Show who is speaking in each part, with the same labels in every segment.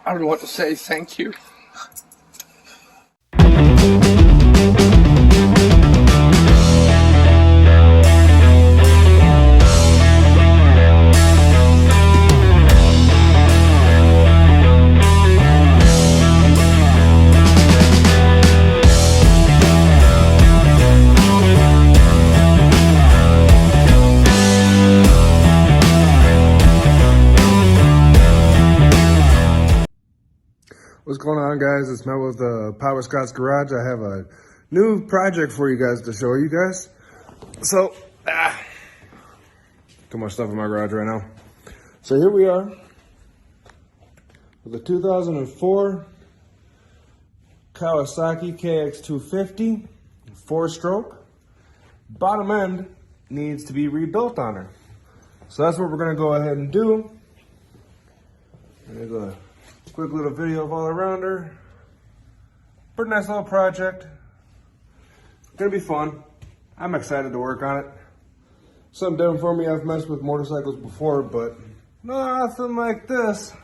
Speaker 1: I don't know what to say. Thank you.
Speaker 2: What's going on, guys? It's Matt with Kawasaki Garage. I have a new project for you guys to show you guys. So, too much stuff in my garage right now. So here we are with a 2004 Kawasaki KX250 4-stroke. Bottom end needs to be rebuilt on her. So that's what we're going to go ahead and do. There's a quick little video of all around her. Pretty nice little project. Gonna be fun. I'm excited to work on it. Something different for me. I've messed with motorcycles before, but nothing like this.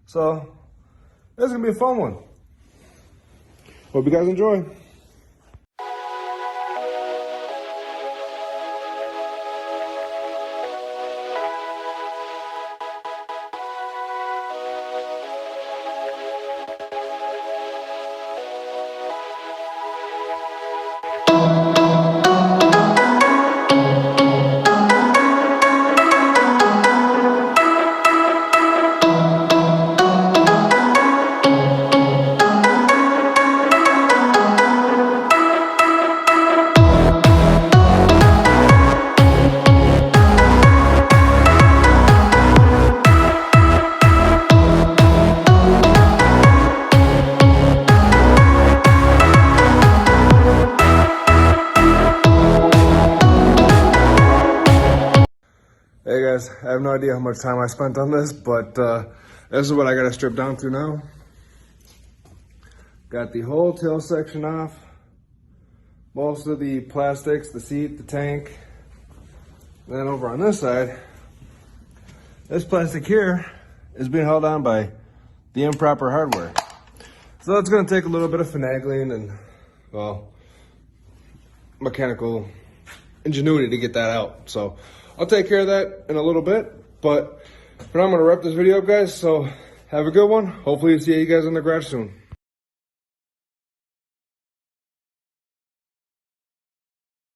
Speaker 2: So this is gonna be a fun one. Hope you guys enjoy. Hey guys, I have no idea how much time I spent on this, but this is what I got to strip down to now. Got the whole tail section off, most of the plastics, the seat, the tank. Then over on this side, this plastic here is being held on by the improper hardware. So that's going to take a little bit of finagling and, well, mechanical ingenuity to get that out. So I'll take care of that in a little bit, but for now I'm going to wrap this video up, guys. So have a good one. Hopefully see you guys in the garage soon.